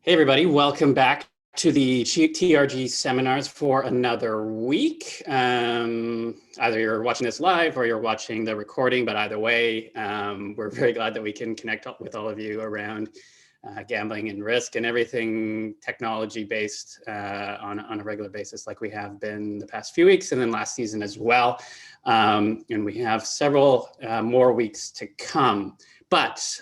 Hey everybody, welcome back to the TRG seminars for another week. Either you're watching this live or you're watching the recording, but either way, we're very glad that we can connect with all of you around gambling and risk and everything technology-based on a regular basis like we have been the past few weeks and then last season as well. And we have several more weeks to come. But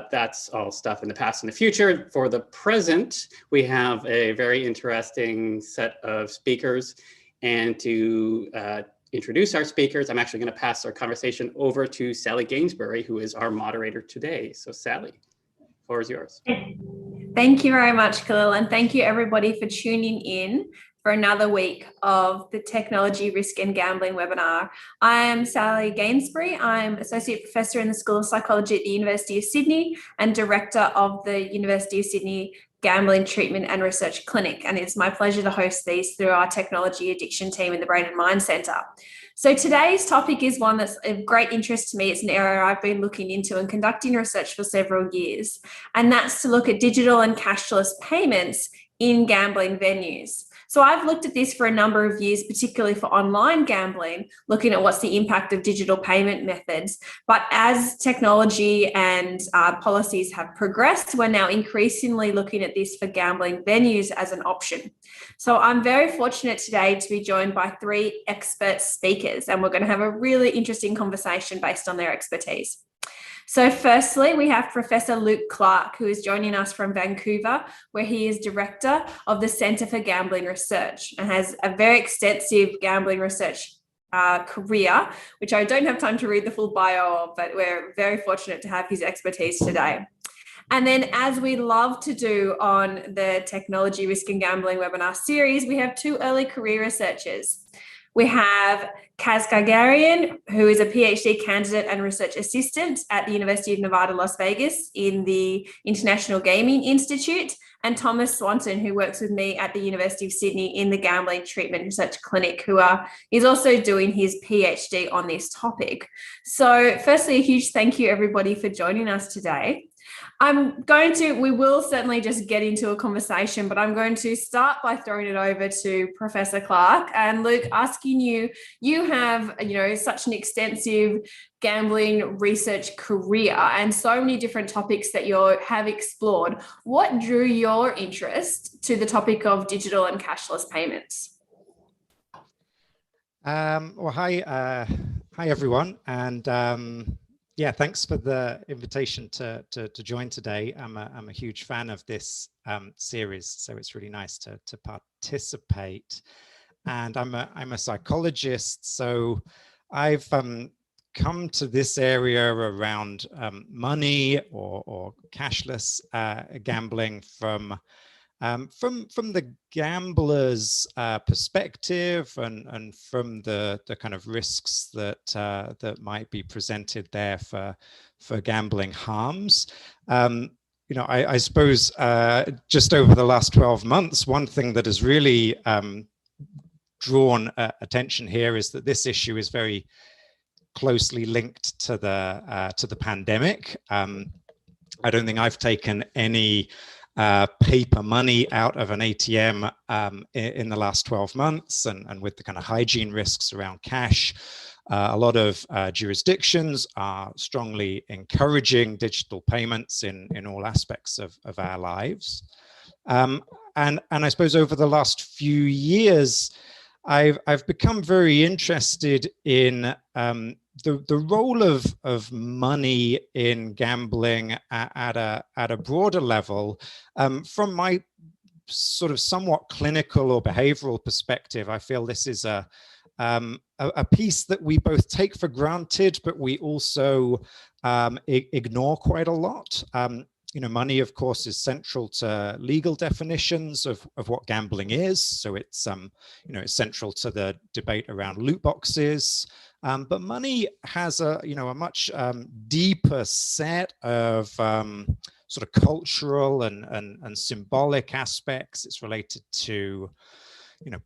that's all stuff in the past and the future. For the present, we have a very interesting set of speakers. And to introduce our speakers, I'm actually going to pass our conversation over to Sally Gainsbury, who is our moderator today. So Sally, the floor is yours. Thank you very much, Khalil, and thank you everybody for tuning in for another week of the Technology, Risk and Gambling webinar. I am Sally Gainsbury. I'm Associate Professor in the School of Psychology at the University of Sydney and Director of the University of Sydney Gambling Treatment and Research Clinic. And it's my pleasure to host these through our Technology Addiction team in the Brain and Mind Centre. So today's topic is one that's of great interest to me. It's an area I've been looking into and conducting research for several years. And that's to look at digital and cashless payments in gambling venues. So I've looked at this for a number of years, particularly for online gambling, looking at what's the impact of digital payment methods. But as technology and policies have progressed, we're now increasingly looking at this for gambling venues as an option. So I'm very fortunate today to be joined by three expert speakers, and we're going to have a really interesting conversation based on their expertise. So firstly, we have Professor Luke Clark, who is joining us from Vancouver, where he is Director of the Centre for Gambling Research and has a very extensive gambling research career, which I don't have time to read the full bio of, but we're very fortunate to have his expertise today. And then, as we love to do on the Technology, Risk and Gambling webinar series, we have two early career researchers. We have Kaz Gargarian, who is a PhD candidate and research assistant at the University of Nevada, Las Vegas in the International Gaming Institute, and Thomas Swanson, who works with me at the University of Sydney in the Gambling Treatment Research Clinic, who is also doing his PhD on this topic. So firstly, a huge thank you everybody for joining us today. We will certainly just get into a conversation, but I'm going to start by throwing it over to Professor Clark. And Luke, asking you have, such an extensive gambling research career and so many different topics that you have explored. What drew your interest to the topic of digital and cashless payments? Well, hi everyone. And yeah, thanks for the invitation to join today. I'm a huge fan of this series, so it's really nice to participate. And I'm a psychologist, so I've come to this area around money or cashless gambling from the gambler's perspective and from the kind of risks that might be presented there for gambling harms. I suppose just over the last 12 months, one thing that has really drawn attention here is that this issue is very closely linked to the pandemic. I don't think I've taken any paper money out of an ATM in the last 12 months, and with the kind of hygiene risks around cash, a lot of jurisdictions are strongly encouraging digital payments in all aspects of our lives. And I suppose over the last few years, I've become very interested in the role of money in gambling at a broader level. From my sort of somewhat clinical or behavioral perspective, I feel this is a piece that we both take for granted, but we also ignore quite a lot. Money, of course, is central to legal definitions of what gambling is. So it's, it's central to the debate around loot boxes. But money has a much deeper set of sort of cultural and symbolic aspects. It's related to,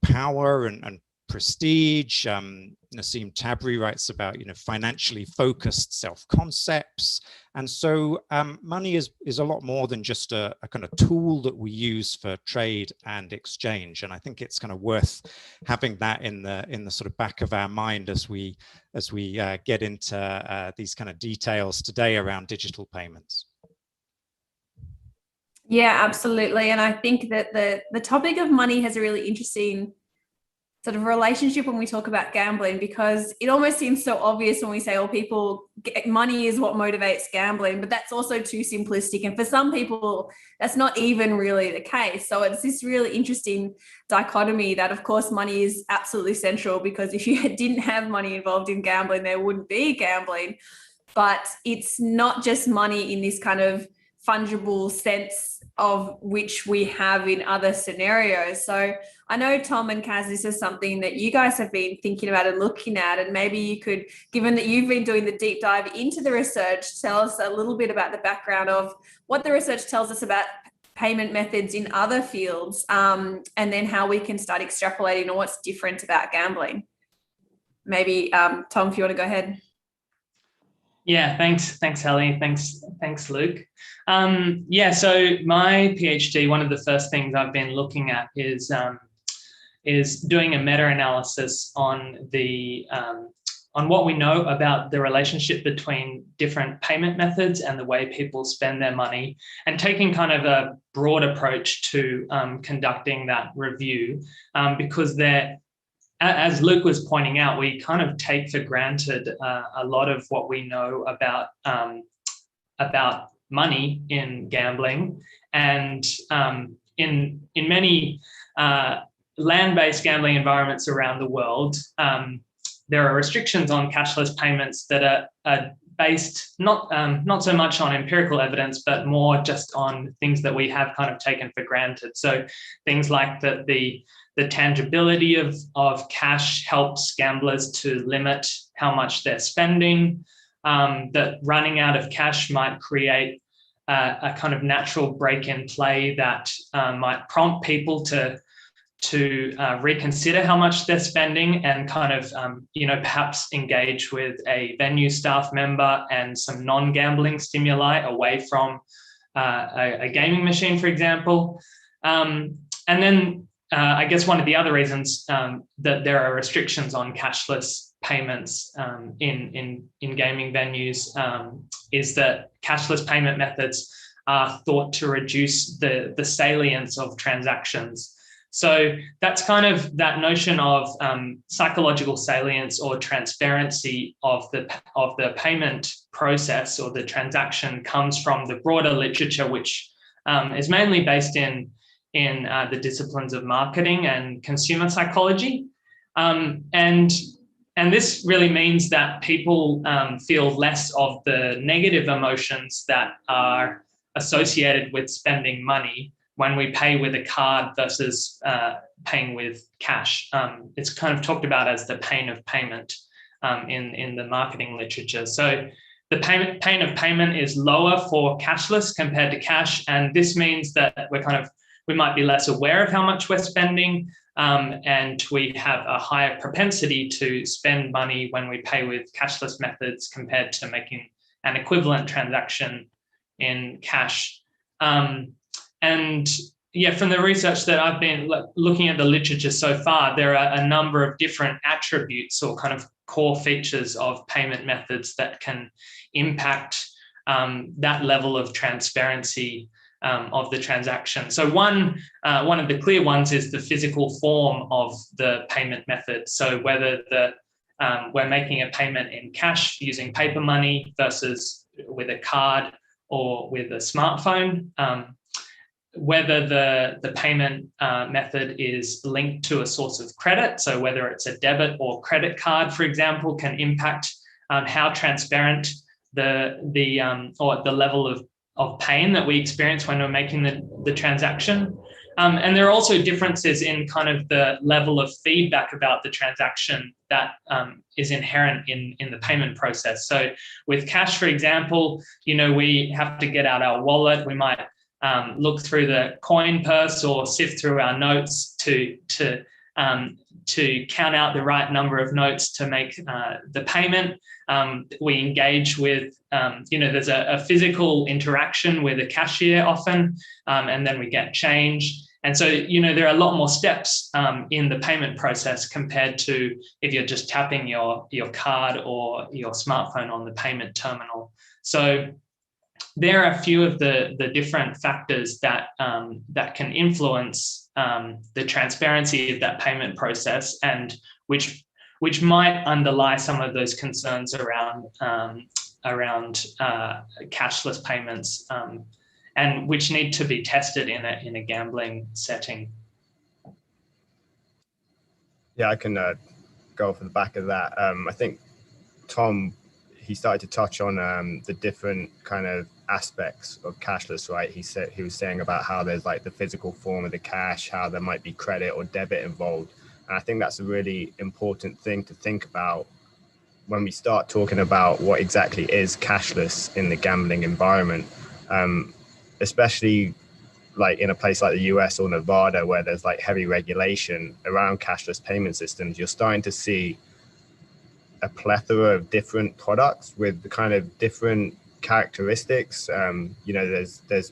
power and prestige. Nassim Tabri writes about, financially focused self-concepts. And so money is a lot more than just a kind of tool that we use for trade and exchange. And I think it's kind of worth having that in the sort of back of our mind as we get into these kind of details today around digital payments. Yeah, absolutely. And I think that the topic of money has a really interesting sort of relationship when we talk about gambling, because it almost seems so obvious when we say, oh, money is what motivates gambling, but that's also too simplistic. And for some people, that's not even really the case. So it's this really interesting dichotomy that, of course, money is absolutely central, because if you didn't have money involved in gambling, there wouldn't be gambling. But it's not just money in this kind of fungible sense of which we have in other scenarios. So I know, Tom and Kaz, this is something that you guys have been thinking about and looking at, and maybe you could, given that you've been doing the deep dive into the research, tell us a little bit about the background of what the research tells us about payment methods in other fields, and then how we can start extrapolating on what's different about gambling. Maybe, Tom, if you want to go ahead. Yeah, thanks, Ellie. Thanks, Luke. So my PhD, one of the first things I've been looking at is doing a meta-analysis on what we know about the relationship between different payment methods and the way people spend their money, and taking kind of a broad approach to conducting that review, because as Luke was pointing out, we kind of take for granted a lot of what we know about money in gambling. And in many land-based gambling environments around the world, there are restrictions on cashless payments that are based not so much on empirical evidence, but more just on things that we have kind of taken for granted. So things like the tangibility of cash helps gamblers to limit how much they're spending, that running out of cash might create a kind of natural break in play that might prompt people to reconsider how much they're spending, and kind of, perhaps engage with a venue staff member and some non-gambling stimuli away from a gaming machine, for example. And then I guess one of the other reasons that there are restrictions on cashless payments in gaming venues is that cashless payment methods are thought to reduce the salience of transactions. So that's kind of that notion of psychological salience or transparency of the payment process or the transaction comes from the broader literature, which is mainly based in the disciplines of marketing and consumer psychology. And this really means that people feel less of the negative emotions that are associated with spending money when we pay with a card versus paying with cash. It's kind of talked about as the pain of payment in the marketing literature. So the pain of payment is lower for cashless compared to cash. And this means that we might be less aware of how much we're spending, and we have a higher propensity to spend money when we pay with cashless methods compared to making an equivalent transaction in cash. And yeah, from the research that I've been looking at the literature so far, there are a number of different attributes or kind of core features of payment methods that can impact that level of transparency of the transaction. So one of the clear ones is the physical form of the payment method. So whether we're making a payment in cash using paper money versus with a card or with a smartphone, whether the payment method is linked to a source of credit. So whether it's a debit or credit card, for example, can impact how transparent the level of pain that we experience when we're making the transaction. And there are also differences in kind of the level of feedback about the transaction that is inherent in the payment process. So with cash, for example, we have to get out our wallet. We might look through the coin purse or sift through our notes to to count out the right number of notes to make the payment. We engage with, there's a physical interaction with a cashier often, and then we get change. And so, there are a lot more steps in the payment process compared to if you're just tapping your card or your smartphone on the payment terminal. So there are a few of the different factors that can influence the transparency of that payment process, and which might underlie some of those concerns around cashless payments, and which need to be tested in a gambling setting. Yeah, I can go off the back of that. I think Tom, he started to touch on the different kind of aspects of cashless, right? He was saying about how there's like the physical form of the cash, how there might be credit or debit involved. And I think that's a really important thing to think about when we start talking about what exactly is cashless in the gambling environment, especially like in a place like the US or Nevada, where there's like heavy regulation around cashless payment systems. You're starting to see a plethora of different products with kind of different characteristics. There's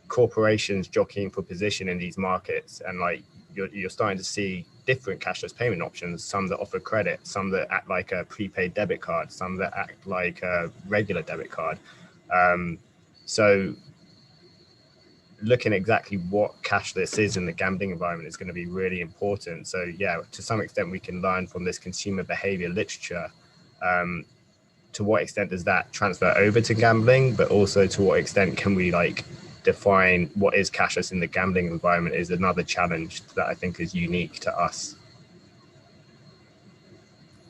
corporations jockeying for position in these markets, and like you're starting to see different cashless payment options, some that offer credit, some that act like a prepaid debit card, some that act like a regular debit card. So looking at exactly what cashless is in the gambling environment is going to be really important. So yeah, to some extent we can learn from this consumer behavior literature. To what extent does that transfer over to gambling, but also to what extent can we like define what is cashless in the gambling environment is another challenge that I think is unique to us.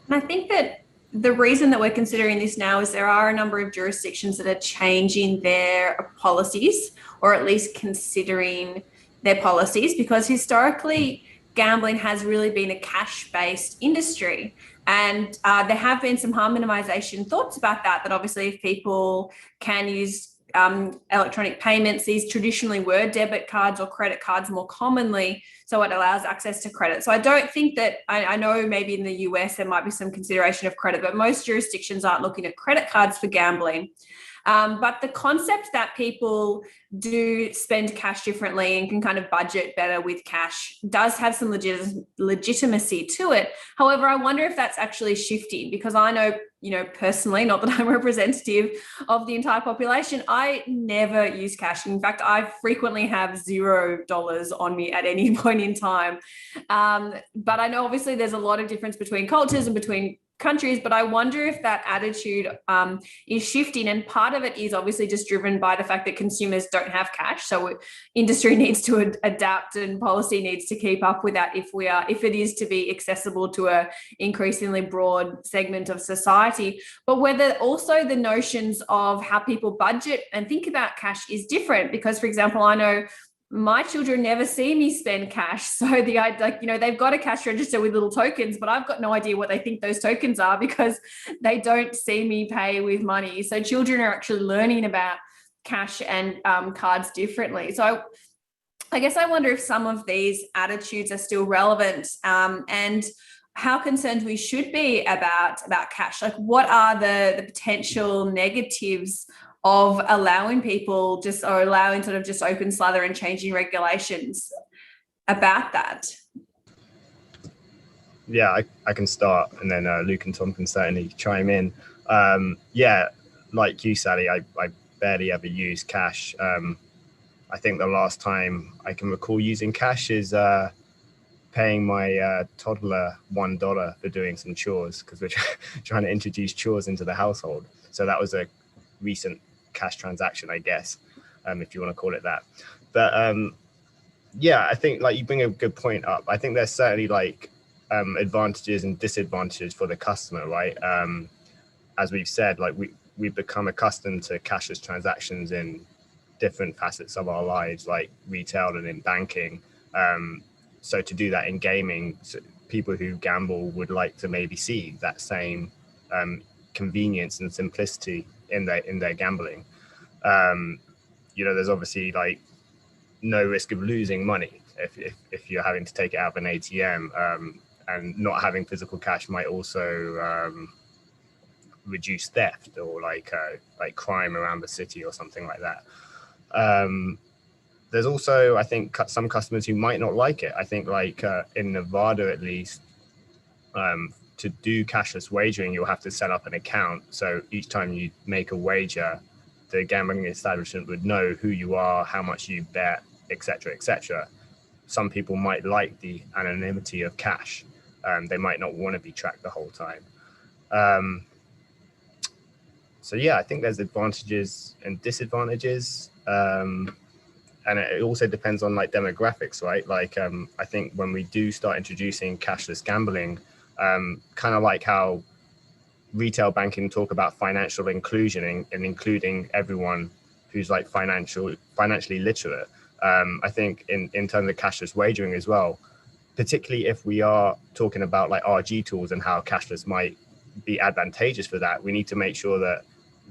And I think that the reason that we're considering this now is there are a number of jurisdictions that are changing their policies, or at least considering their policies, because historically gambling has really been a cash-based industry. And there have been some harm minimization thoughts about that obviously if people can use electronic payments, these traditionally were debit cards or credit cards more commonly, so it allows access to credit. So I don't think that, I know maybe in the US there might be some consideration of credit, but most jurisdictions aren't looking at credit cards for gambling. But the concept that people do spend cash differently and can kind of budget better with cash does have some legitimacy to it. However, I wonder if that's actually shifting, because I know, personally, not that I'm representative of the entire population, I never use cash. In fact, I frequently have $0 on me at any point in time. But I know obviously there's a lot of difference between cultures and between countries, but I wonder if that attitude is shifting, and part of it is obviously just driven by the fact that consumers don't have cash, so industry needs to adapt and policy needs to keep up with that if it is to be accessible to a increasingly broad segment of society. But whether also the notions of how people budget and think about cash is different, because for example, I know my children never see me spend cash. So they've got a cash register with little tokens, but I've got no idea what they think those tokens are because they don't see me pay with money. So children are actually learning about cash and cards differently. So I guess I wonder if some of these attitudes are still relevant, and how concerned we should be about cash. Like, what are the potential negatives of allowing people just open slather and changing regulations about that? Yeah, I can start, and then Luke and Tom can certainly chime in. Like you, Sally, I barely ever use cash. I think the last time I can recall using cash is paying my toddler $1 for doing some chores, because we're trying to introduce chores into the household. So that was a recent cash transaction, I guess, if you want to call it that. But I think like you bring a good point up. I think there's certainly like advantages and disadvantages for the customer, right? As we've said, like we've become accustomed to cashless transactions in different facets of our lives, like retail and in banking. So to do that in gaming, people who gamble would like to maybe see that same convenience and simplicity in their gambling. There's obviously like no risk of losing money, if you're having to take it out of an ATM, and not having physical cash might also reduce theft or like crime around the city or something like that. There's also, I think, some customers who might not like it. I think like in Nevada, at least, to do cashless wagering, you'll have to set up an account. So each time you make a wager, the gambling establishment would know who you are, how much you bet, etc., etc. Some people might like the anonymity of cash. They might not want to be tracked the whole time. So yeah, I think there's advantages and disadvantages. And it also depends on like demographics, right? Like I think when we do start introducing cashless gambling, kind of like how retail banking talk about financial inclusion and including everyone who's like financially literate. I think in terms of cashless wagering as well, particularly if we are talking about like RG tools and how cashless might be advantageous for that, we need to make sure that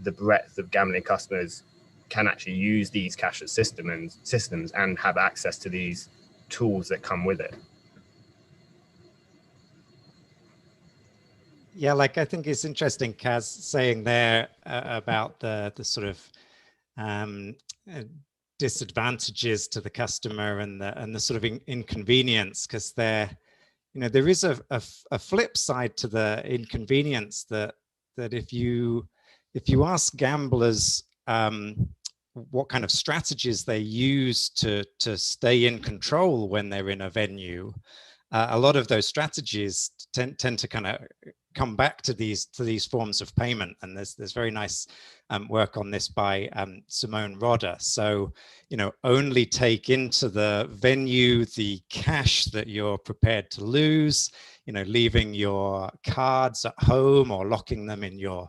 the breadth of gambling customers can actually use these cashless systems and have access to these tools that come with it. Yeah, like I think it's interesting, Kaz, saying there about the sort of disadvantages to the customer and the sort of inconvenience, because there is a flip side to the inconvenience that if you ask gamblers what kind of strategies they use to stay in control when they're in a venue, a lot of those strategies tend to kind of come back to these forms of payment. And there's very nice work on this by Simone Rodda. So, only take into the venue the cash that you're prepared to lose, leaving your cards at home or locking them in your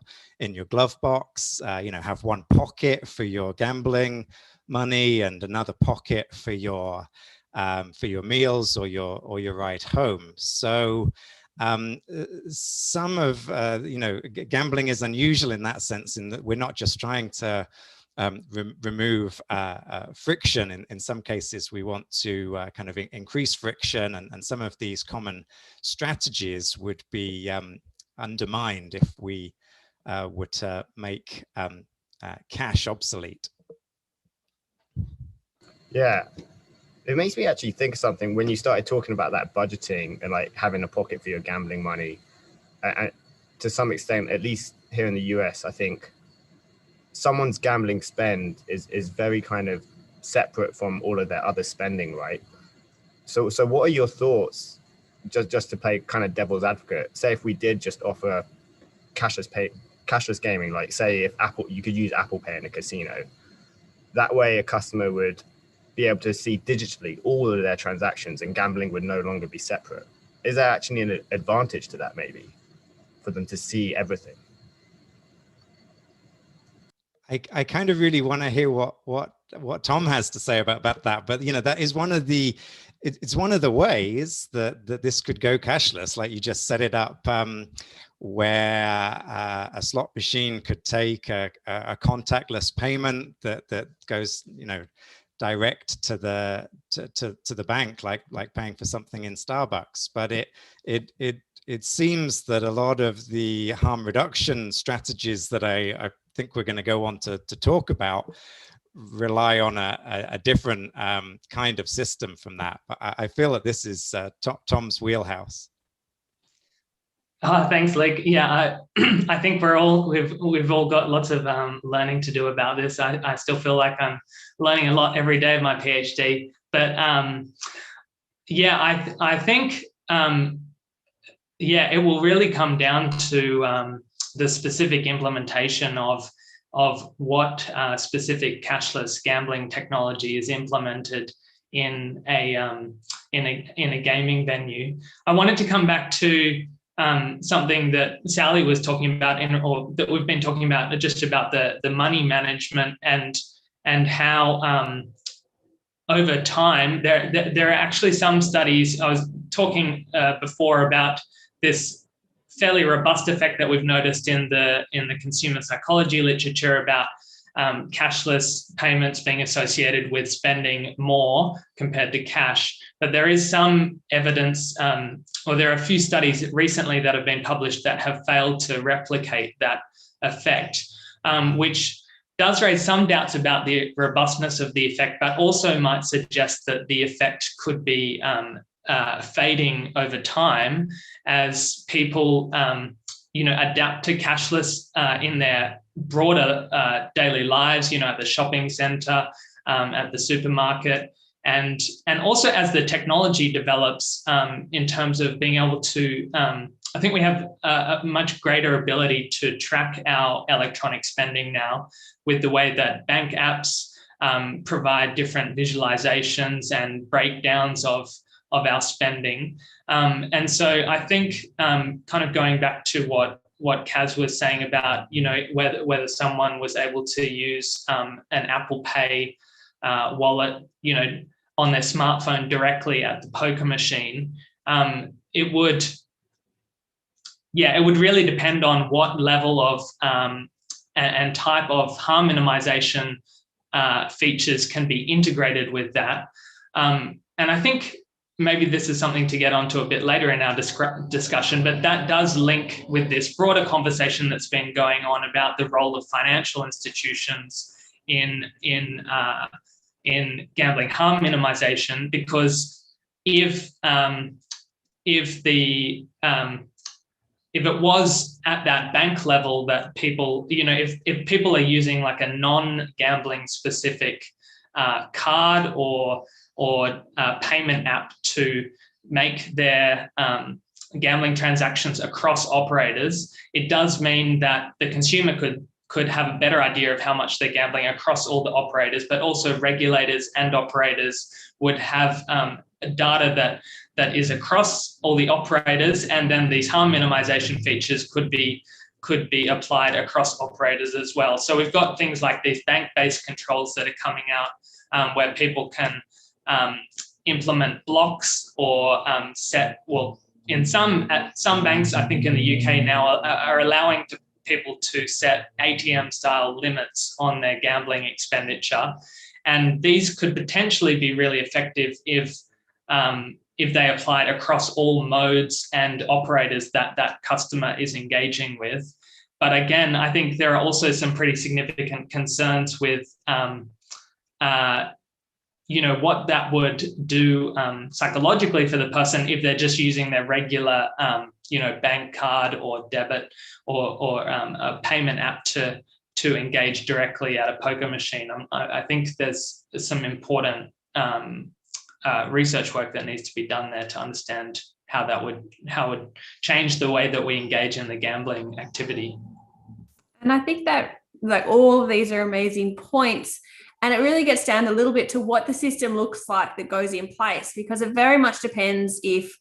glove box, have one pocket for your gambling money and another pocket for your meals or your ride home. So some of gambling is unusual in that sense, in that we're not just trying to remove friction. In some cases, we want to kind of increase friction, and some of these common strategies would be undermined if we were to make cash obsolete. Yeah. It makes me actually think of something when you started talking about that budgeting and like having a pocket for your gambling money. And to some extent, at least here in the US, I think someone's gambling spend is very kind of separate from all of their other spending, right? So what are your thoughts, just to play kind of devil's advocate? Say if we did just offer cashless gaming, like say if you could use Apple Pay in a casino. That way a customer would be able to see digitally all of their transactions and gambling would no longer be separate. Is there actually an advantage to that, maybe, for them to see everything? I kind of really want to hear what Tom has to say about that, but that is one of the ways that this could go cashless. Like you just set it up where a slot machine could take a contactless payment that goes direct to the bank, like paying for something in Starbucks. But it seems that a lot of the harm reduction strategies that I think we're going to go on to talk about rely on a different kind of system from that. But I feel that this is Tom's wheelhouse. Thanks, Lig. Yeah, I think we've all got lots of learning to do about this. I still feel like I'm learning a lot every day of my PhD. But yeah, I think it will really come down to the specific implementation of what specific cashless gambling technology is implemented in a gaming venue. I wanted to come back to something that Sally was talking about, or that we've been talking about, just about the money management and how over time there are actually some studies. I was talking before about this fairly robust effect that we've noticed in the consumer psychology literature about cashless payments being associated with spending more compared to cash. But there is some evidence, or there are a few studies recently that have been published that have failed to replicate that effect, which does raise some doubts about the robustness of the effect, but also might suggest that the effect could be fading over time as people, adapt to cashless in their broader daily lives, at the shopping center, at the supermarket, and also as the technology develops in terms of being able to, I think we have a much greater ability to track our electronic spending now with the way that bank apps provide different visualizations and breakdowns of our spending. And so I think kind of going back to what Kaz was saying about, whether someone was able to use an Apple Pay wallet, on their smartphone directly at the poker machine, it would really depend on what level of and type of harm minimization features can be integrated with that. And I think maybe this is something to get onto a bit later in our discussion, but that does link with this broader conversation that's been going on about the role of financial institutions in gambling harm minimization, because if it was at that bank level that people, if people are using like a non-gambling specific card or payment app to make their gambling transactions across operators, it does mean that the consumer could have a better idea of how much they're gambling across all the operators, but also regulators and operators would have data that is across all the operators, and then these harm minimization features could be applied across operators as well. So we've got things like these bank-based controls that are coming out where people can implement blocks or at some banks, I think in the UK now, are allowing people to set ATM-style limits on their gambling expenditure, and these could potentially be really effective if they applied across all modes and operators that customer is engaging with. But again, I think there are also some pretty significant concerns with what that would do psychologically for the person if they're just using their regular, bank card or debit or a payment app to engage directly at a poker machine. I think there's some important research work that needs to be done there to understand how it would change the way that we engage in the gambling activity. And I think that all of these are amazing points. And it really gets down a little bit to what the system looks like that goes in place, because it very much depends if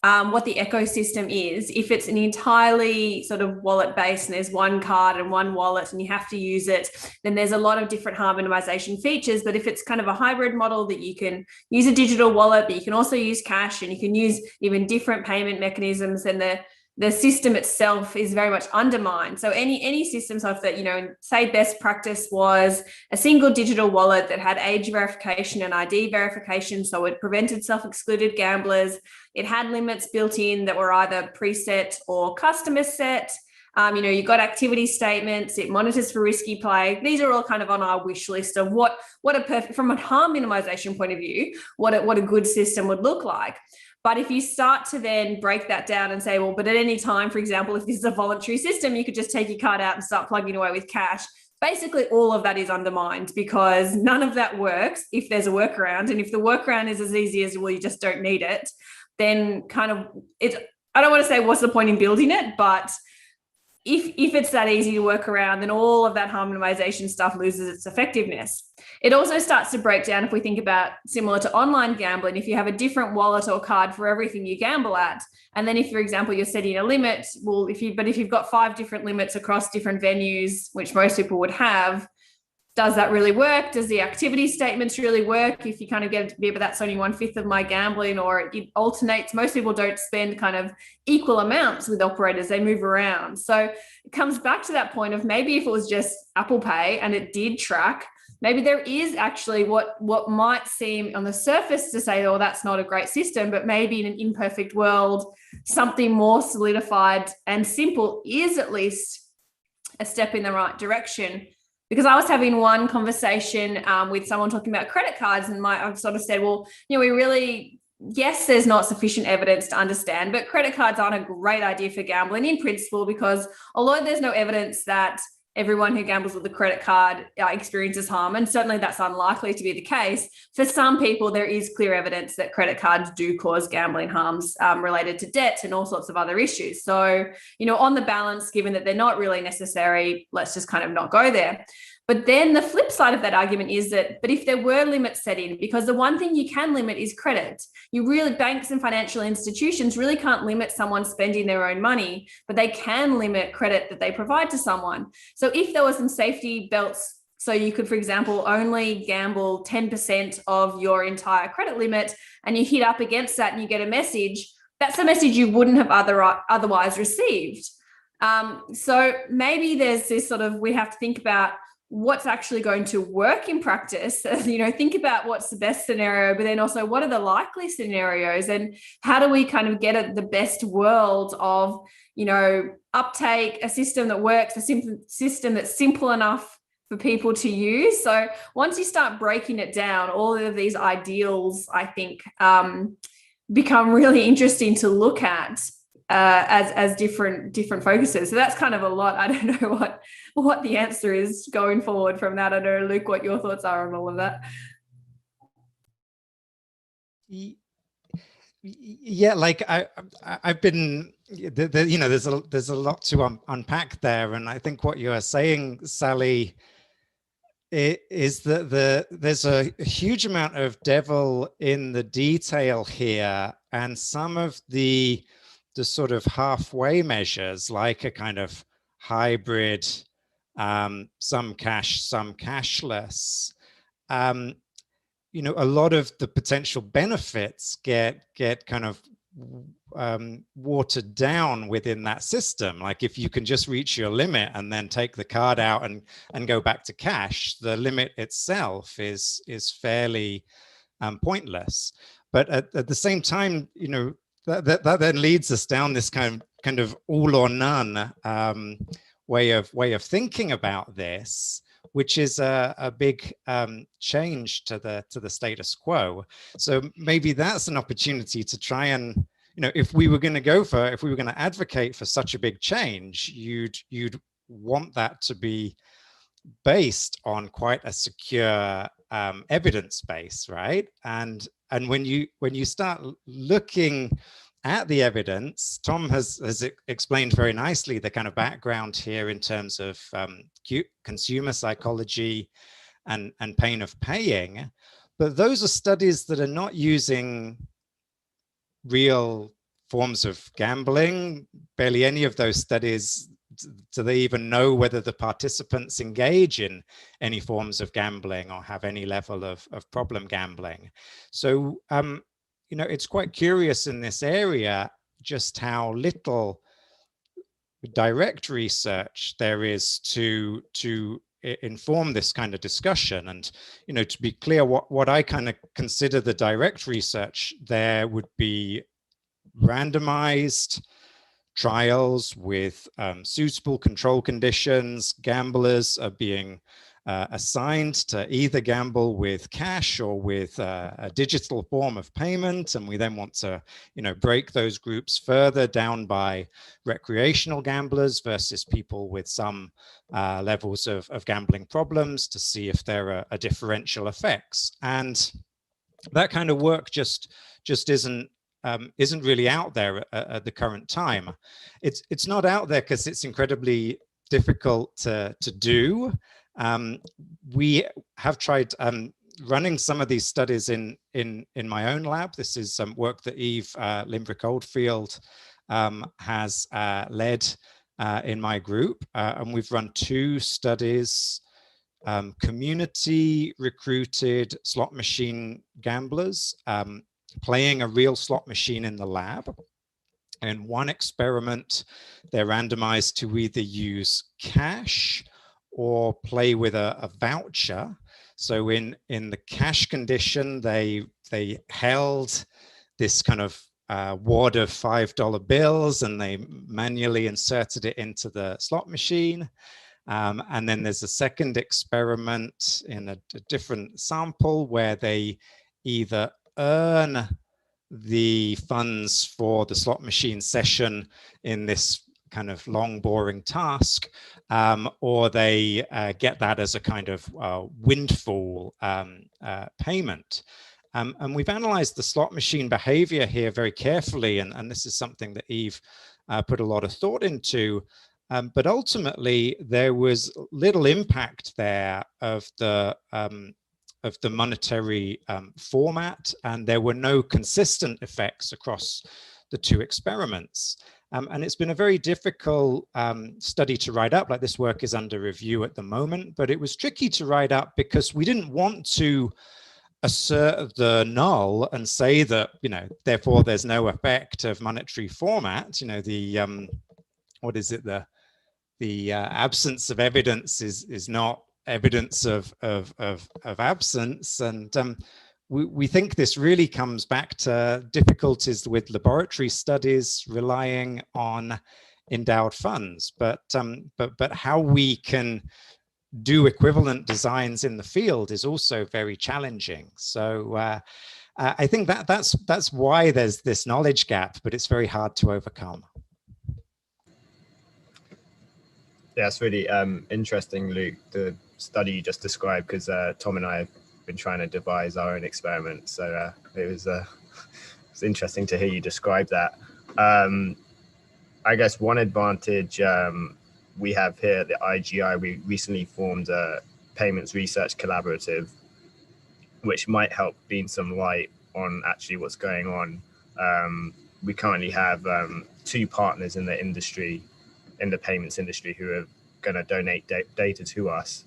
what the ecosystem is. If it's an entirely sort of wallet based and there's one card and one wallet and you have to use it, then there's a lot of different harm minimization features. But if it's kind of a hybrid model that you can use a digital wallet, but you can also use cash and you can use even different payment mechanisms, then the system itself is very much undermined. So any system stuff that, say best practice was a single digital wallet that had age verification and ID verification, so it prevented self-excluded gamblers. It had limits built in that were either preset or customer set. You got activity statements, it monitors for risky play. These are all kind of on our wish list of what a perfect, from a harm minimization point of view, what a good system would look like. But if you start to then break that down and say, well, but at any time, for example, if this is a voluntary system, you could just take your card out and start plugging away with cash. Basically, all of that is undermined because none of that works if there's a workaround. And if the workaround is as easy as, well, you just don't need it, then kind of I don't want to say what's the point in building it, but if it's that easy to work around, then all of that harm minimization stuff loses its effectiveness. It also starts to break down if we think about similar to online gambling, if you have a different wallet or card for everything you gamble at. And then if, for example, you're setting a limit, well, if you've got 5 different limits across different venues, which most people would have, does that really work? Does the activity statements really work? If you kind of get it to be, but that's only 1/5 of my gambling, or it alternates. Most people don't spend kind of equal amounts with operators. They move around. So it comes back to that point of maybe if it was just Apple Pay and it did track, maybe there is actually what might seem on the surface to say, oh, that's not a great system, but maybe in an imperfect world, something more solidified and simple is at least a step in the right direction. Because I was having one conversation with someone talking about credit cards, and I've sort of said, well, we really, yes, there's not sufficient evidence to understand, but credit cards aren't a great idea for gambling in principle, because although there's no evidence that everyone who gambles with a credit card experiences harm, and certainly that's unlikely to be the case, for some people there is clear evidence that credit cards do cause gambling harms related to debt and all sorts of other issues. So, on the balance, given that they're not really necessary, let's just kind of not go there. But then the flip side of that argument is that, but if there were limits set in, because the one thing you can limit is credit. Banks and financial institutions really can't limit someone spending their own money, but they can limit credit that they provide to someone. So if there were some safety belts, so you could, for example, only gamble 10% of your entire credit limit, and you hit up against that and you get a message, that's a message you wouldn't have otherwise received. So maybe there's this sort of, we have to think about what's actually going to work in practice, think about what's the best scenario, but then also what are the likely scenarios, and how do we kind of get at the best world of, uptake, a system that works, a system that's simple enough for people to use. So once you start breaking it down, all of these ideals, I think, become really interesting to look at as different focuses. So that's kind of a lot. I don't know what the answer is going forward from that. I don't know, Luke, what your thoughts are on all of that. Yeah, like I've been, there's a lot to unpack there, and I think what you are saying, Sally, is that there's a huge amount of devil in the detail here, and some of the sort of halfway measures, like a kind of hybrid, some cash, some cashless. A lot of the potential benefits get kind of watered down within that system. Like if you can just reach your limit and then take the card out and go back to cash, the limit itself is fairly pointless. But at the same time, that then leads us down this kind of all or none way of thinking about this, which is a big change to the status quo. So maybe that's an opportunity to try and, if we were going to advocate for such a big change, you'd want that to be based on quite a secure evidence base, right? And when you start looking at the evidence, Tom has explained very nicely the kind of background here in terms of consumer psychology and pain of paying. But those are studies that are not using real forms of gambling. Barely any of those studies, do they even know whether the participants engage in any forms of gambling or have any level of problem gambling. So, it's quite curious in this area just how little direct research there is to inform this kind of discussion. And, to be clear, what I kind of consider the direct research there would be randomized trials with suitable control conditions. Gamblers are being assigned to either gamble with cash or with a digital form of payment, and we then want to break those groups further down by recreational gamblers versus people with some levels of gambling problems to see if there are differential effects. And that kind of work just isn't really out there at the current time. It's not out there because it's incredibly difficult to do. We have tried running some of these studies in my own lab. This is some work that Eve Limbrick Oldfield has led in my group, and we've run 2 studies community recruited slot machine gamblers playing a real slot machine in the lab. In one experiment, they're randomized to either use cash or play with a voucher. So in the cash condition, they held this kind of wad of $5 bills and they manually inserted it into the slot machine. And then there's a second experiment in a different sample where they either earn the funds for the slot machine session in this kind of long, boring task, or they get that as a kind of windfall payment. And we've analyzed the slot machine behavior here very carefully, and this is something that Eve put a lot of thought into. But ultimately, there was little impact there of the monetary format, and there were no consistent effects across the two experiments. And it's been a very difficult study to write up. Like, this work is under review at the moment, but it was tricky to write up because we didn't want to assert the null and say that, therefore there's no effect of monetary format. The what is it? The absence of evidence is not evidence of absence. And we think this really comes back to difficulties with laboratory studies relying on endowed funds, but how we can do equivalent designs in the field is also very challenging. So I think that's why there's this knowledge gap, but it's very hard to overcome. Yeah, it's really interesting, Luke, the study you just described, because Tom and I have been trying to devise our own experiment. So it was interesting to hear you describe that. I guess one advantage we have here at the IGI, we recently formed a payments research collaborative, which might help beam some light on actually what's going on. We currently have 2 partners in the industry, in the payments industry, who are going to donate data to us.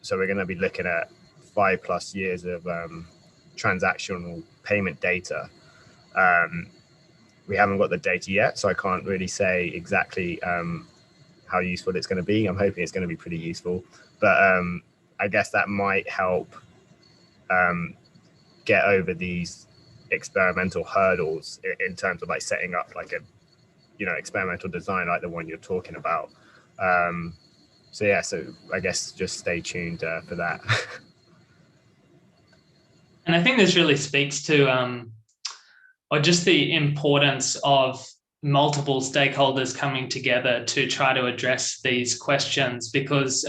So we're going to be looking at 5+ years of transactional payment data. We haven't got the data yet, so I can't really say exactly how useful it's going to be. I'm hoping it's going to be pretty useful, but I guess that might help get over these experimental hurdles in terms of like setting up like a experimental design like the one you're talking about. So yeah, so I guess just stay tuned for that. And I think this really speaks to or just the importance of multiple stakeholders coming together to try to address these questions, because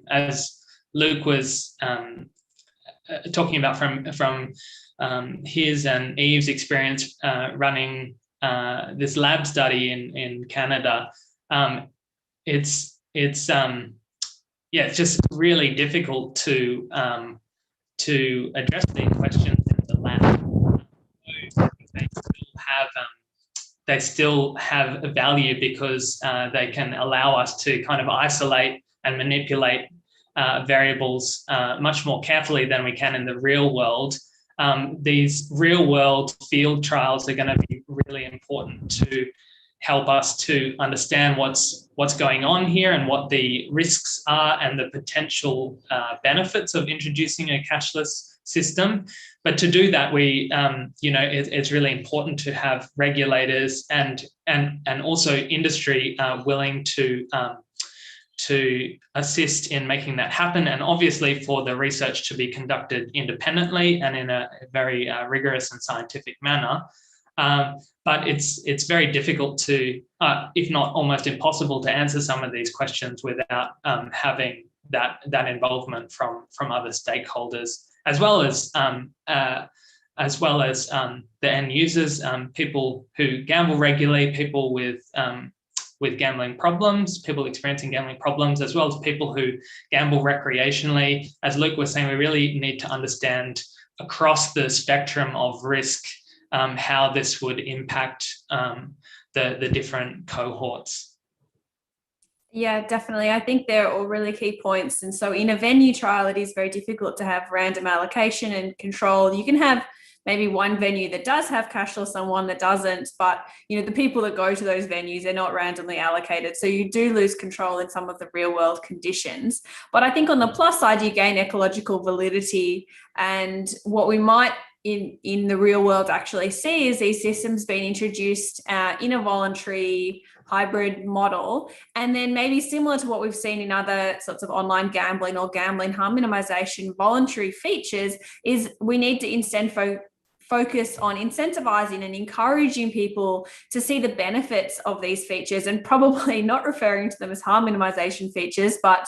as Luke was talking about from his and Eve's experience running this lab study in Canada, it's just really difficult to address these questions in the lab. They still have a value because they can allow us to kind of isolate and manipulate variables much more carefully than we can in the real world. These real world field trials are going to be really important to help us to understand what's going on here and what the risks are and the potential benefits of introducing a cashless system. But to do that, it's really important to have regulators and also industry willing to assist in making that happen, and obviously for the research to be conducted independently and in a very rigorous and scientific manner. But it's very difficult to, if not almost impossible, to answer some of these questions without having that involvement from other stakeholders, as well as the end users, people who gamble regularly, people with gambling problems, people experiencing gambling problems, as well as people who gamble recreationally. As Luke was saying, we really need to understand across the spectrum of risk how this would impact the different cohorts. Yeah, definitely. I think they're all really key points. And so in a venue trial, it is very difficult to have random allocation and control. You can have maybe one venue that does have cashless and one that doesn't, but the people that go to those venues, they're not randomly allocated. So you do lose control in some of the real world conditions. But I think on the plus side, you gain ecological validity. And what we might in the real world actually see is these systems being introduced in a voluntary hybrid model, and then maybe similar to what we've seen in other sorts of online gambling or gambling harm minimization voluntary features, is we need to focus on incentivizing and encouraging people to see the benefits of these features, and probably not referring to them as harm minimization features, but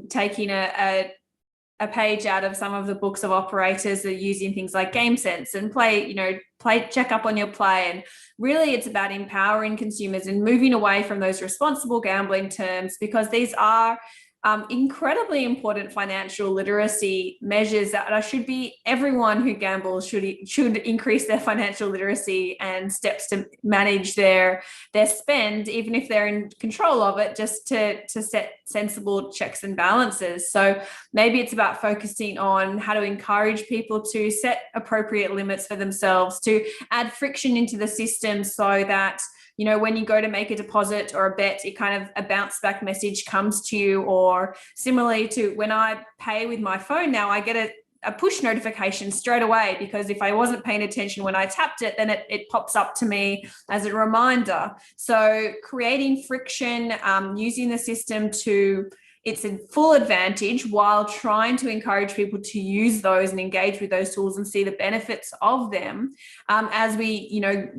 taking a page out of some of the books of operators that are using things like GameSense and check up on your play. And really it's about empowering consumers and moving away from those responsible gambling terms, because these are incredibly important financial literacy measures that should be everyone who gambles should increase their financial literacy and steps to manage their spend, even if they're in control of it, just to set sensible checks and balances. So maybe it's about focusing on how to encourage people to set appropriate limits for themselves, to add friction into the system so that when you go to make a deposit or a bet, it kind of a bounce back message comes to you. Or similarly to when I pay with my phone now, I get a push notification straight away, because if I wasn't paying attention when I tapped it, then it pops up to me as a reminder. So creating friction, using the system to its full advantage while trying to encourage people to use those and engage with those tools and see the benefits of them as we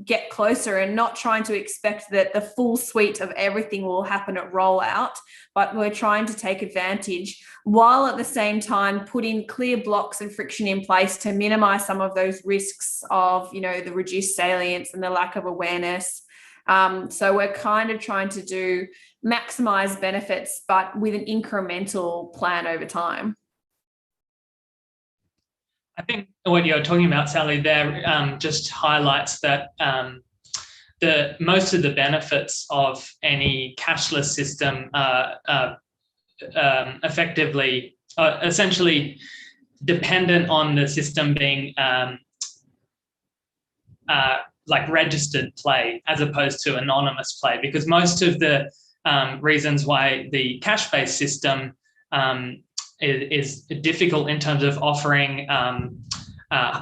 get closer, and not trying to expect that the full suite of everything will happen at rollout, but we're trying to take advantage while at the same time putting clear blocks and friction in place to minimize some of those risks of the reduced salience and the lack of awareness. So we're kind of trying to maximize benefits, but with an incremental plan over time. I think what you're talking about, Sally, there just highlights that the most of the benefits of any cashless system effectively essentially dependent on the system being like registered play as opposed to anonymous play, because most of the reasons why the cash-based system is difficult in terms of offering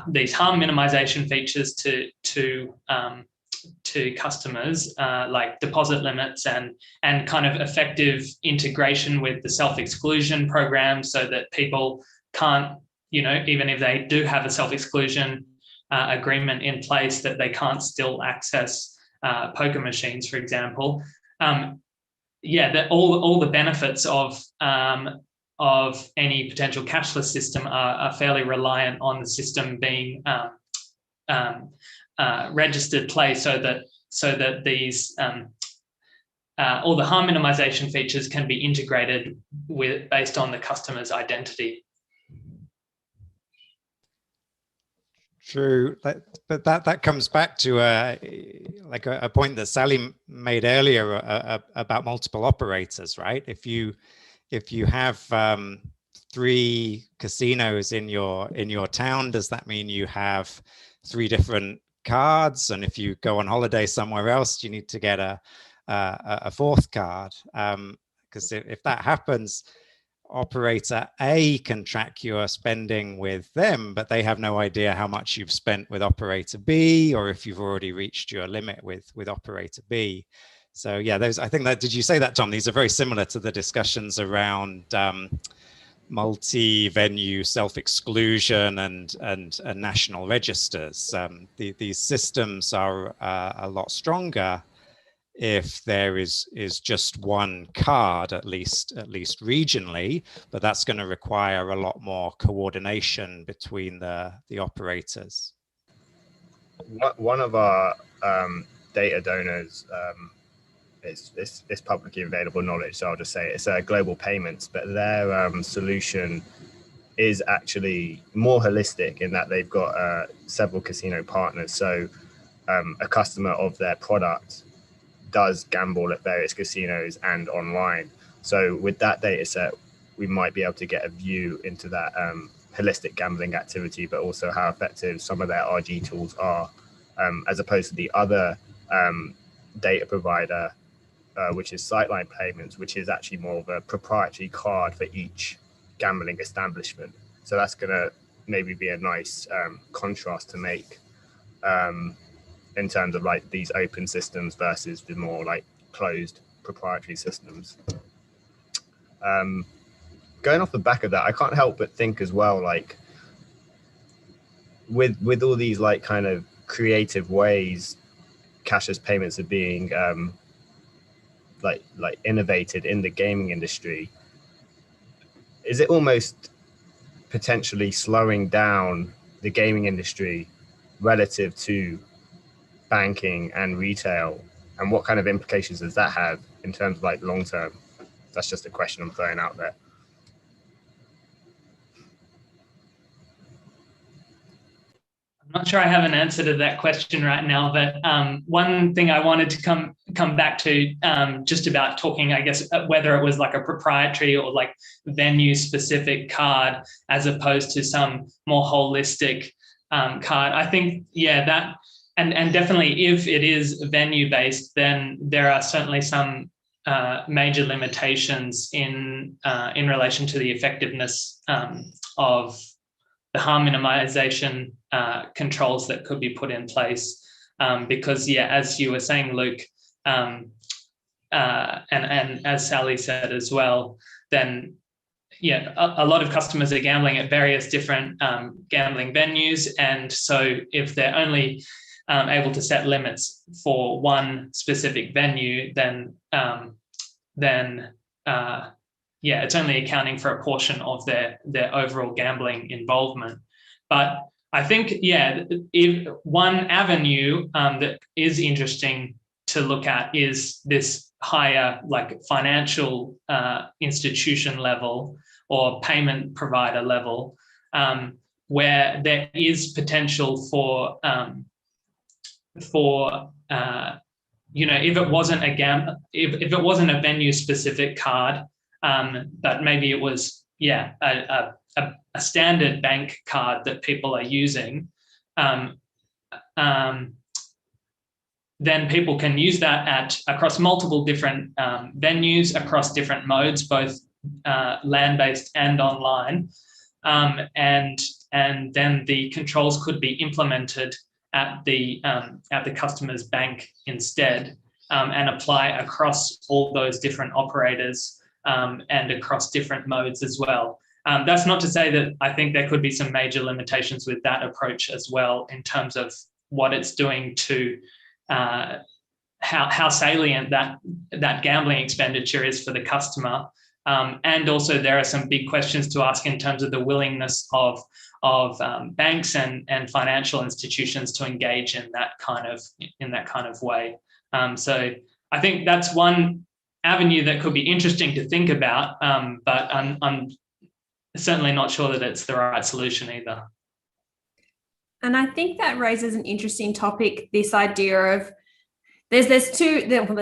these harm minimization features to customers, like deposit limits and kind of effective integration with the self-exclusion program, so that people can't, even if they do have a self-exclusion agreement in place, that they can't still access poker machines, for example. That all the benefits of any potential cashless system are fairly reliant on the system being registered play, so that these all the harm minimization features can be integrated based on the customer's identity. True, but that comes back to a point that Sally made earlier about multiple operators, right? If you have 3 casinos in your town, does that mean you have 3 different cards? And if you go on holiday somewhere else, you need to get a 4th card, because if that happens, operator A can track your spending with them, but they have no idea how much you've spent with operator B, or if you've already reached your limit with operator B. So yeah, I think that, did you say that, Tom? These are very similar to the discussions around multi-venue self-exclusion and national registers. These systems are a lot stronger if there is just one card, at least regionally, but that's going to require a lot more coordination between the operators. One of our data donors, it's publicly available knowledge, so I'll just say it's Global Payments, but their solution is actually more holistic in that they've got several casino partners. So a customer of their product does gamble at various casinos and online. So with that data set, we might be able to get a view into that holistic gambling activity, but also how effective some of their RG tools are, as opposed to the other data provider, which is Sightline Payments, which is actually more of a proprietary card for each gambling establishment. So that's going to maybe be a nice contrast to make in terms of like these open systems versus the more like closed proprietary systems. Going off the back of that, I can't help but think as well, like with all these like kind of creative ways cashless payments are being like innovated in the gaming industry, is it almost potentially slowing down the gaming industry relative to banking and retail? And what kind of implications does that have in terms of like long term? That's just a question I'm throwing out there. I'm not sure I have an answer to that question right now, but one thing I wanted to come back to, just about talking, I guess, whether it was like a proprietary or like venue specific card as opposed to some more holistic card. I think, yeah, that and definitely if it is venue based, then there are certainly some major limitations in relation to the effectiveness of the harm minimization controls that could be put in place, because yeah, as you were saying, Luke, and as Sally said as well, then yeah, a lot of customers are gambling at various different gambling venues, and so if they're only able to set limits for one specific venue, then yeah, it's only accounting for a portion of their overall gambling involvement. But I think, yeah, if one avenue that is interesting to look at is this higher, like financial institution level or payment provider level, where there is potential for you know, if it wasn't if it wasn't a venue specific card, but maybe it was, yeah, a standard bank card that people are using, then people can use that across multiple different venues, across different modes, both land-based and online, and then the controls could be implemented at the customer's bank instead, and apply across all those different operators and across different modes as well. That's not to say that I think there could be some major limitations with that approach as well, in terms of what it's doing to how salient that gambling expenditure is for the customer. And also there are some big questions to ask in terms of the willingness of banks and financial institutions to engage in that kind of way. So I think that's one avenue that could be interesting to think about, but I'm certainly not sure that it's the right solution either. And I think that raises an interesting topic, this idea of there's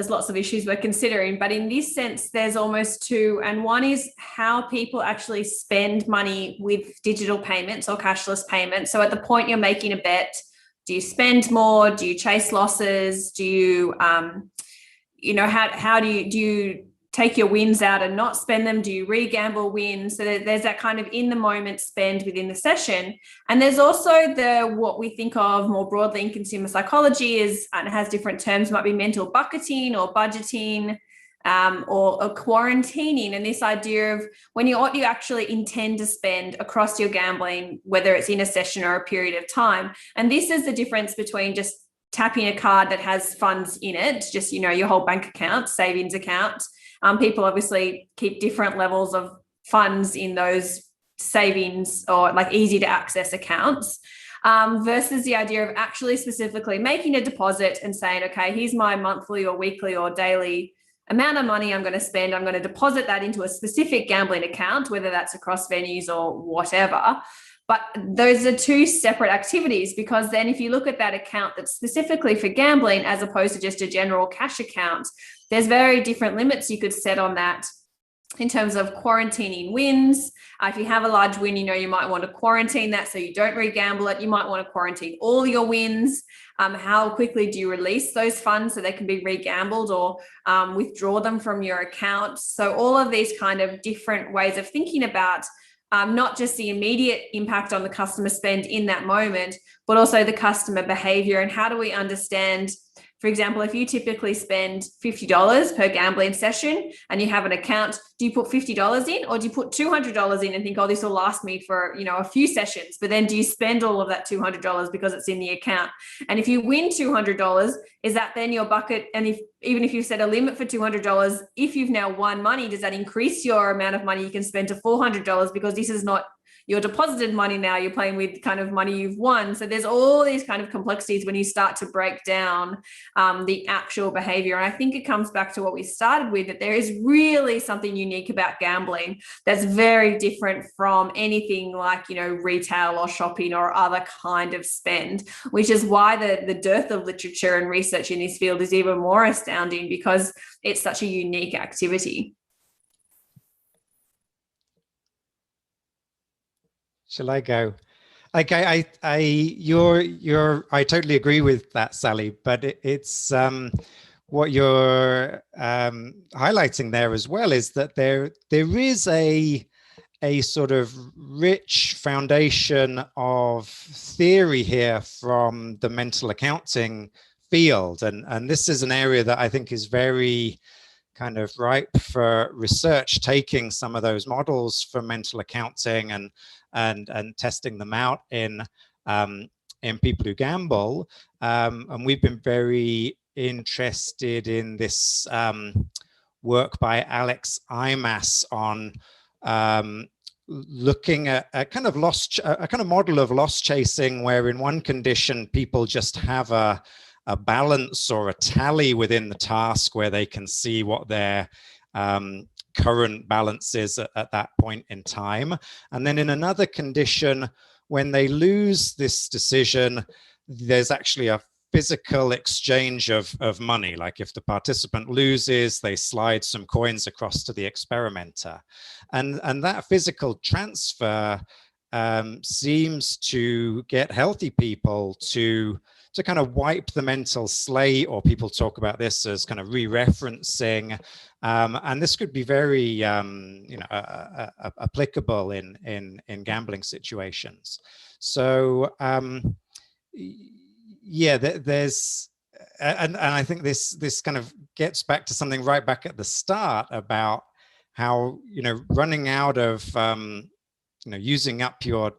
lots of issues we're considering, but in this sense, there's almost two. And one is how people actually spend money with digital payments or cashless payments. So at the point you're making a bet, do you spend more? Do you chase losses? Do you, how do you take your wins out and not spend them? Do you re-gamble wins? So there's that kind of in the moment spend within the session. And there's also what we think of more broadly in consumer psychology is, and it has different terms, might be mental bucketing or budgeting, or quarantining. And this idea of what you actually intend to spend across your gambling, whether it's in a session or a period of time. And this is the difference between just tapping a card that has funds in it, just, your whole bank account, savings account. People obviously keep different levels of funds in those savings or like easy to access accounts, versus the idea of actually specifically making a deposit and saying, okay, here's my monthly or weekly or daily amount of money I'm going to spend. I'm going to deposit that into a specific gambling account, whether that's across venues or whatever. But those are two separate activities, because then if you look at that account that's specifically for gambling as opposed to just a general cash account, there's very different limits you could set on that in terms of quarantining wins. If you have a large win, you might want to quarantine that so you don't re-gamble it. You might want to quarantine all your wins. How quickly do you release those funds so they can be re-gambled, or withdraw them from your account? So all of these kind of different ways of thinking about not just the immediate impact on the customer spend in that moment, but also the customer behavior, and how do we understand, for example, if you typically spend $50 per gambling session and you have an account, do you put $50 in, or do you put $200 in and think, oh, this will last me for, a few sessions? But then do you spend all of that $200 because it's in the account? And if you win $200, is that then your bucket? And even if you set a limit for $200, if you've now won money, does that increase your amount of money you can spend to $400? Because this is not your deposited money now, you're playing with kind of money you've won. So there's all these kind of complexities when you start to break down the actual behavior. And I think it comes back to what we started with, that there is really something unique about gambling that's very different from anything like, retail or shopping or other kind of spend, which is why the dearth of literature and research in this field is even more astounding, because it's such a unique activity. Shall I go? Okay, I totally agree with that, Sally. But it's what you're highlighting there as well is that there is a sort of rich foundation of theory here from the mental accounting field, and this is an area that I think is very kind of ripe for research, taking some of those models from mental accounting and testing them out in people who gamble. And we've been very interested in this work by Alex Imas on looking at a kind of model of loss chasing, where in one condition people just have a balance or a tally within the task where they can see what their current balance is at that point in time. And then in another condition, when they lose this decision, there's actually a physical exchange of money. Like if the participant loses, they slide some coins across to the experimenter. And that physical transfer seems to get healthy people to kind of wipe the mental slate, or people talk about this as kind of re-referencing. And this could be very applicable in gambling situations. So yeah, there's, and I think this kind of gets back to something right back at the start about how, running out of, using up your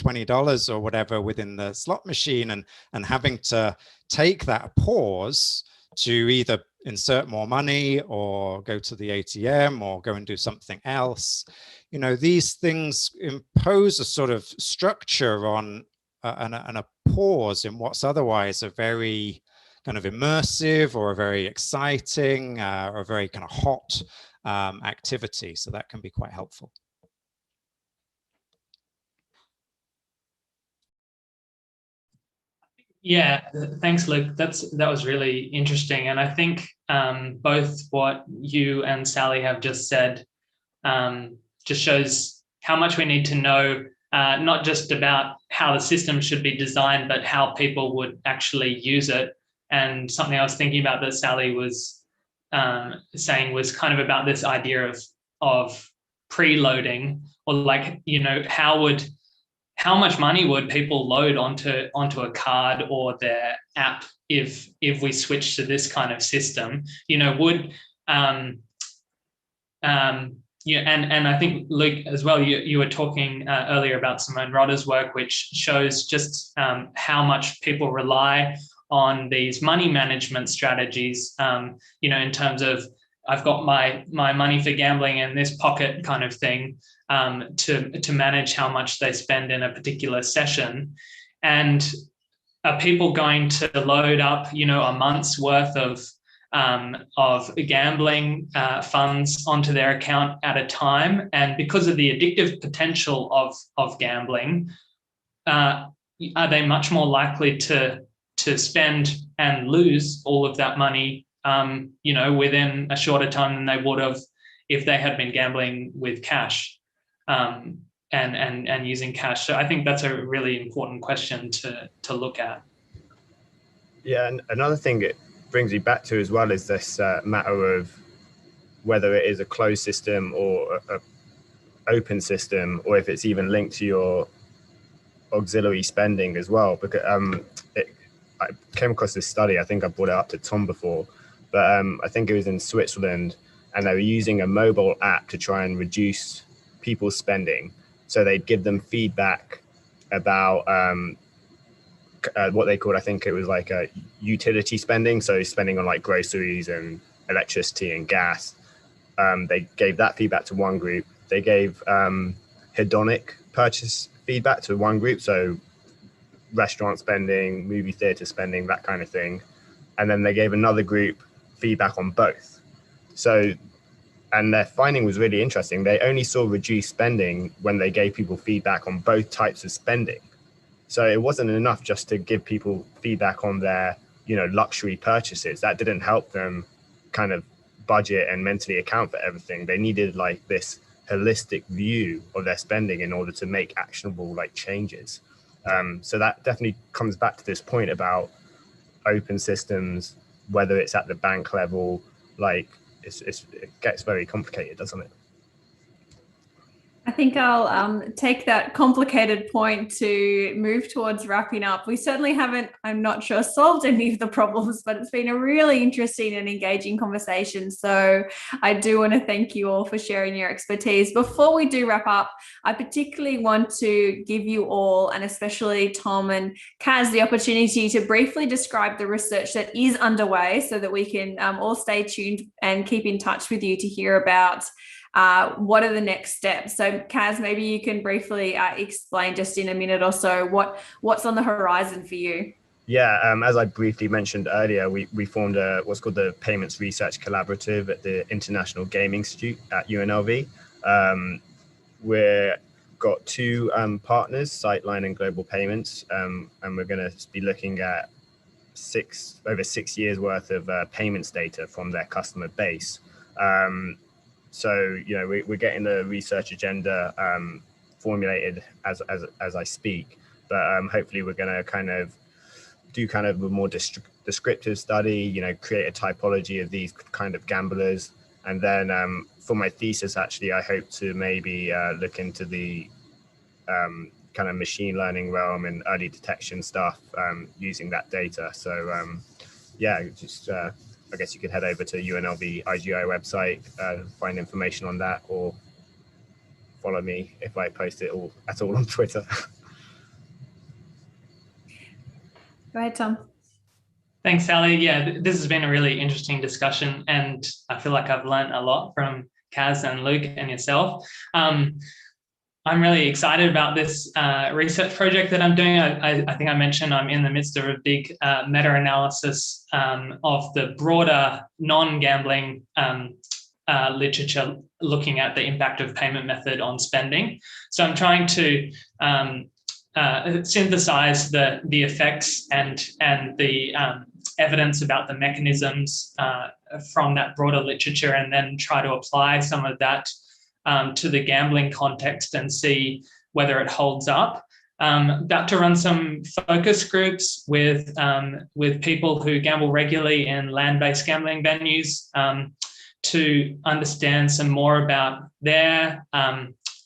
$20 or whatever within the slot machine and having to take that pause to either insert more money or go to the ATM or go and do something else. These things impose a sort of structure on and a pause in what's otherwise a very kind of immersive or a very exciting or a very kind of hot activity. So that can be quite helpful. Yeah, thanks, Luke. That was really interesting. And I think both what you and Sally have just said just shows how much we need to know, not just about how the system should be designed, but how people would actually use it. And something I was thinking about that Sally was saying was kind of about this idea of preloading, or like, how much money would people load onto a card or their app if we switch to this kind of system? And I think, Luke, as well, you were talking earlier about Simone Rodda's work, which shows just how much people rely on these money management strategies, in terms of, I've got my money for gambling in this pocket kind of thing, to manage how much they spend in a particular session. And are people going to load up, a month's worth of gambling funds onto their account at a time? And because of the addictive potential of gambling, are they much more likely to spend and lose all of that money, within a shorter time than they would have if they had been gambling with cash, and using cash? So I think that's a really important question to look at. Yeah, and another thing it brings me back to as well is this matter of whether it is a closed system or a open system, or if it's even linked to your auxiliary spending as well. Because I came across this study, I think I brought it up to Tom before, but I think it was in Switzerland, and they were using a mobile app to try and reduce people's spending. So they'd give them feedback about what they called, I think it was like a utility spending, so spending on like groceries and electricity and gas. They gave that feedback to one group. They gave hedonic purchase feedback to one group, so restaurant spending, movie theater spending, that kind of thing. And then they gave another group feedback on both. So, and their finding was really interesting. They only saw reduced spending when they gave people feedback on both types of spending. So it wasn't enough just to give people feedback on their, luxury purchases. That didn't help them kind of budget and mentally account for everything. They needed like this holistic view of their spending in order to make actionable like changes. So that definitely comes back to this point about open systems, whether it's at the bank level, like it gets very complicated, doesn't it? I think I'll take that complicated point to move towards wrapping up. We certainly haven't, I'm not sure, solved any of the problems, but it's been a really interesting and engaging conversation. So I do want to thank you all for sharing your expertise. Before we do wrap up, I particularly want to give you all, and especially Tom and Kaz, the opportunity to briefly describe the research that is underway so that we can all stay tuned and keep in touch with you to hear about what are the next steps. So Kaz, maybe you can briefly explain just in a minute or so what's on the horizon for you. Yeah, as I briefly mentioned earlier, we formed what's called the Payments Research Collaborative at the International Gaming Institute at UNLV. We've got two partners, Sightline and Global Payments, and we're going to be looking at over 6 years worth of payments data from their customer base. So, we're getting the research agenda formulated as I speak, but hopefully we're going to kind of do kind of a more descriptive study, create a typology of these kind of gamblers. And then for my thesis, actually, I hope to maybe look into the kind of machine learning realm and early detection stuff using that data. So, I guess you could head over to UNLV IGI website, find information on that, or follow me if I post it at all on Twitter. Go ahead, Tom. Thanks, Sally. Yeah, this has been a really interesting discussion, and I feel like I've learned a lot from Kaz and Luke and yourself. I'm really excited about this research project that I'm doing. I think I mentioned I'm in the midst of a big meta-analysis of the broader non-gambling literature looking at the impact of payment method on spending. So I'm trying to synthesize the effects and the evidence about the mechanisms from that broader literature, and then try to apply some of that to the gambling context and see whether it holds up. About to run some focus groups with people who gamble regularly in land-based gambling venues to understand some more about their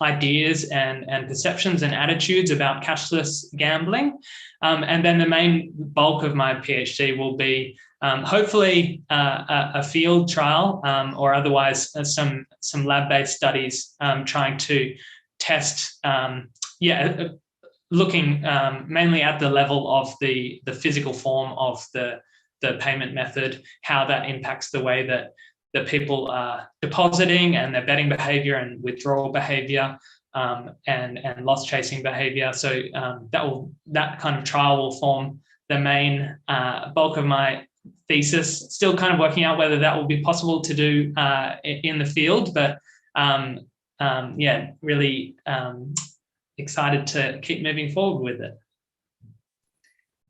ideas and perceptions and attitudes about cashless gambling. And then the main bulk of my PhD will be hopefully a field trial or otherwise some lab-based studies trying to test, looking mainly at the level of the physical form of the payment method, how that impacts the way that people are depositing and their betting behavior and withdrawal behavior and loss chasing behavior. So that kind of trial will form the main bulk of my thesis. Still kind of working out whether that will be possible to do in the field, but really excited to keep moving forward with it.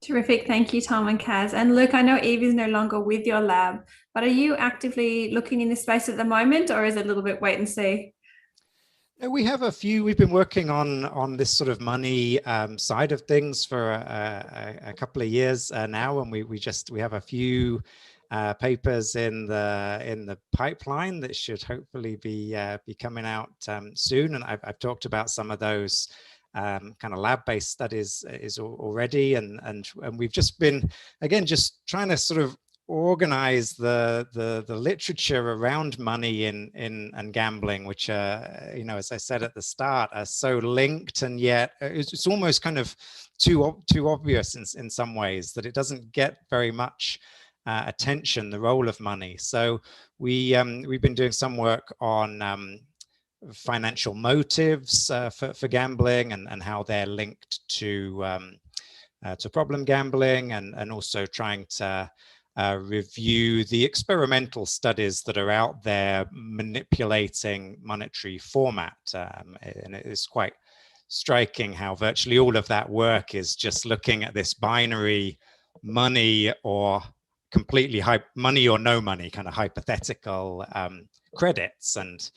Terrific. Thank you, Tom and Kaz. And Luke, I know Eve is no longer with your lab, but are you actively looking in this space at the moment, or is it a little bit wait and see? We have a few. We've been working on this sort of money side of things for a couple of years now, and we have a few papers in the pipeline that should hopefully be coming out soon. And I've talked about some of those kind of lab-based studies is already, and we've just been just trying to sort of organize the literature around money and gambling, which as I said at the start, are so linked, and yet it's almost kind of too obvious in some ways that it doesn't get very much attention, the role of money. So we've been doing some work on financial motives for gambling and how they're linked to problem gambling, and also trying to review the experimental studies that are out there manipulating monetary format. And it is quite striking how virtually all of that work is just looking at this binary money or completely money or no money kind of hypothetical credits. And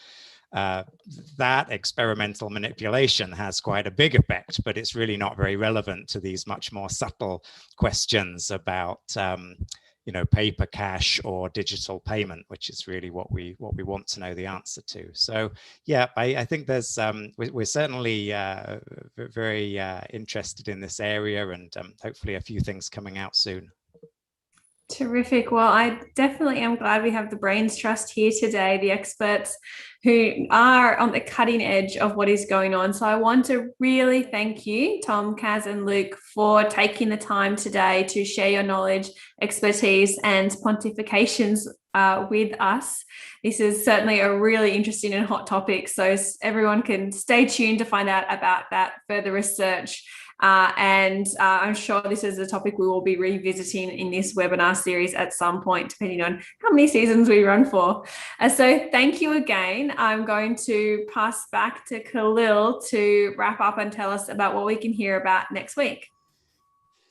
that experimental manipulation has quite a big effect, but it's really not very relevant to these much more subtle questions about paper cash or digital payment, which is really what we want to know the answer to. So yeah, I think there's we're certainly very interested in this area, and hopefully a few things coming out soon. Terrific. Well, I definitely am glad we have the Brains Trust here today, the experts who are on the cutting edge of what is going on. So I want to really thank you, Tom, Kaz, and Luke, for taking the time today to share your knowledge, expertise, and pontifications with us. This is certainly a really interesting and hot topic, so everyone can stay tuned to find out about that further research. And I'm sure this is a topic we will be revisiting in this webinar series at some point, depending on how many seasons we run for. So thank you again. I'm going to pass back to Khalil to wrap up and tell us about what we can hear about next week.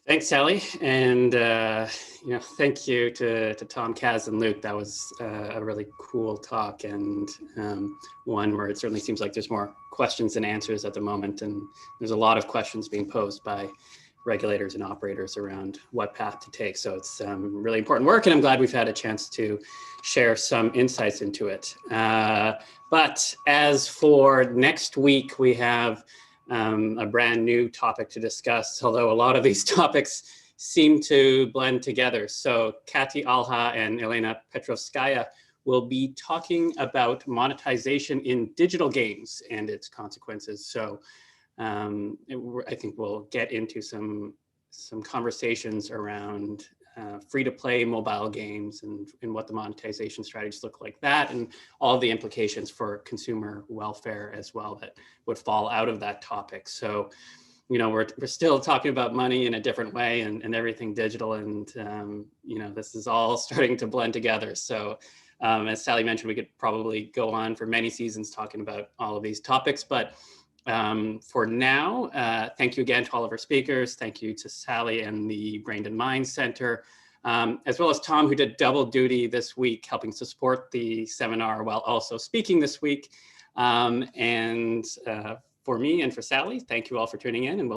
Thanks, Sally. And, thank you to Tom, Kaz, and Luke. That was a really cool talk, and one where it certainly seems like there's more questions than answers at the moment. And there's a lot of questions being posed by regulators and operators around what path to take. So it's really important work, and I'm glad we've had a chance to share some insights into it. But as for next week, we have a brand new topic to discuss, although a lot of these topics seem to blend together. So Kati Alha and Elena Petrovskaya will be talking about monetization in digital games and its consequences. So I think we'll get into some conversations around free-to-play mobile games and what the monetization strategies look like that, and all the implications for consumer welfare as well that would fall out of that topic. So, we're still talking about money in a different way and everything digital, and this is all starting to blend together. So as Sally mentioned, we could probably go on for many seasons talking about all of these topics, but for now, thank you again to all of our speakers. Thank you to Sally and the Brain and Mind Center, as well as Tom, who did double duty this week, helping to support the seminar while also speaking this week. And for me and for Sally, thank you all for tuning in, and we'll